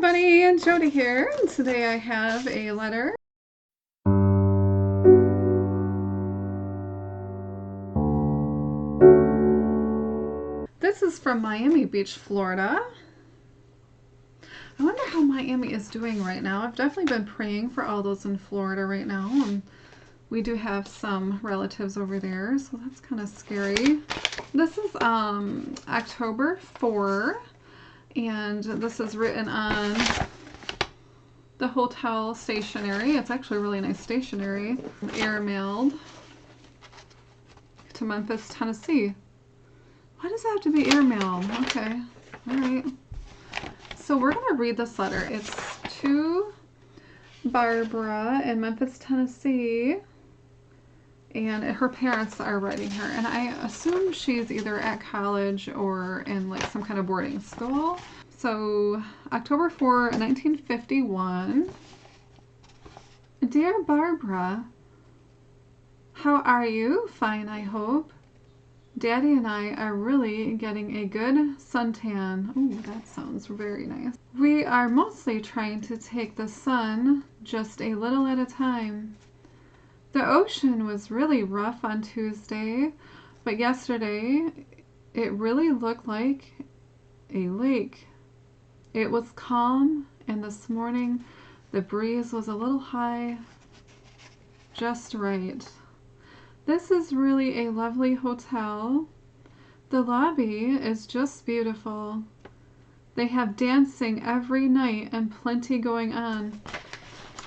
everybody, Jody here, and today I have a letter. This is from Miami Beach, Florida. I wonder how Miami is doing right now. I've definitely been praying for all those in Florida right now, and we do have some relatives over there, so that's kind of scary. This is October 4, and this is written on the hotel stationery. It's actually really nice stationery. Airmailed to Memphis, Tennessee. Why does that have to be airmailed? Okay, all right. So we're gonna read this letter. It's to Barbara in Memphis, Tennessee, and her parents are writing her. And I assume she's either at college or in like some kind of boarding school. So October 4, 1951. Dear Barbara, how are you? Fine, I hope. Daddy and I are really getting a good suntan. Oh, that sounds very nice. We are mostly trying to take the sun just a little at a time. The ocean was really rough on Tuesday, but yesterday it really looked like a lake. It was calm, and this morning the breeze was a little high, just right. This is really a lovely hotel. The lobby is just beautiful. They have dancing every night and plenty going on.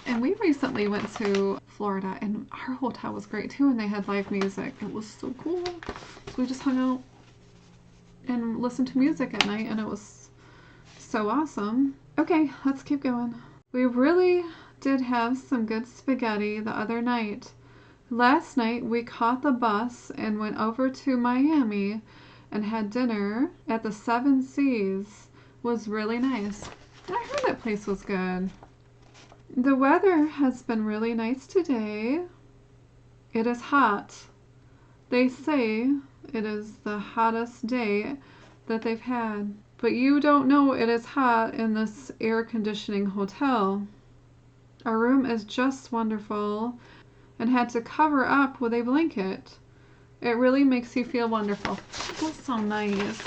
And we recently went to Florida, and our hotel was great too, and they had live music. It was so cool. So we just hung out and listened to music at night, and it was so awesome. Okay, let's keep going. We really did have some good spaghetti the other night. Last night we caught the bus and went over to Miami and had dinner at the Seven Seas. It was really nice. I heard that place was good. The weather has been really nice today. It is hot. They say it is the hottest day that they've had. But you don't know it is hot in this air conditioning hotel. Our room is just wonderful, and had to cover up with a blanket. It really makes you feel wonderful. That does sound nice.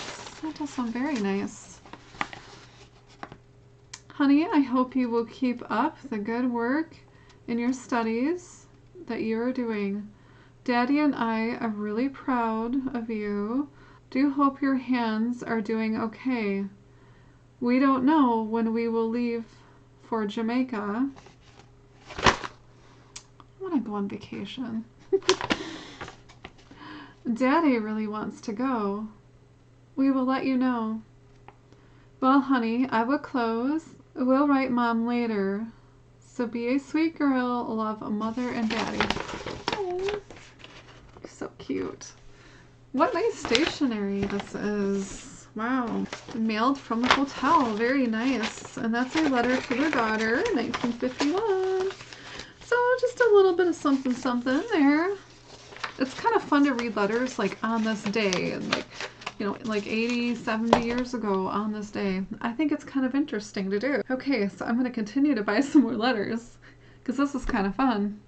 That does sound very nice. Honey, I hope you will keep up the good work in your studies that you are doing. Daddy and I are really proud of you. Do hope your hands are doing okay. We don't know when we will leave for Jamaica. I want to go on vacation. Daddy really wants to go. We will let you know. Well, honey, I will close. We'll write Mom later. So be a sweet girl. Love, Mother and Daddy. Oh, so cute. What nice stationery this is. Wow. Mailed from the hotel. Very nice. And that's a letter to their daughter, 1951. So just a little bit of something something there. It's kind of fun to read letters like on this day, and like, you know, like 80, 70 years ago on this day. I think it's kind of interesting to do. Okay, so I'm going to continue to buy some more letters because this is kind of fun.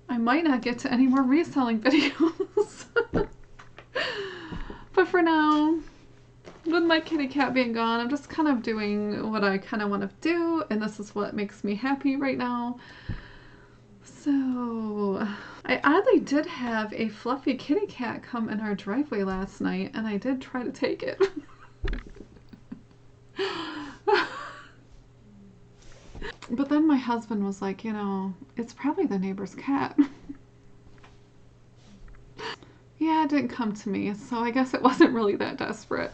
I might not get to any more reselling videos. But for now, with my kitty cat being gone, I'm just kind of doing what I kind of want to do, and this is what makes me happy right now. So, I oddly did have a fluffy kitty cat come in our driveway last night, and I did try to take it. But then my husband was like, you know, it's probably the neighbor's cat. Yeah, it didn't come to me, so I guess it wasn't really that desperate.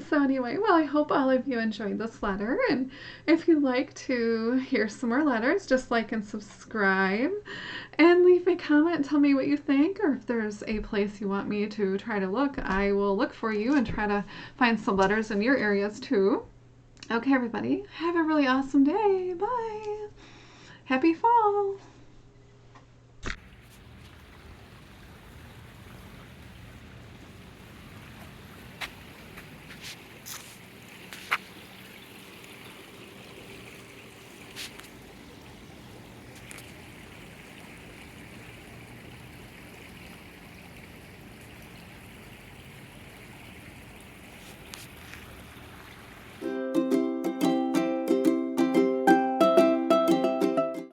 So anyway, well, I hope all of you enjoyed this letter, and if you'd like to hear some more letters, just like and subscribe, and leave a comment and tell me what you think, or if there's a place you want me to try to look, I will look for you and try to find some letters in your areas too. Okay, everybody, have a really awesome day. Bye. Happy fall.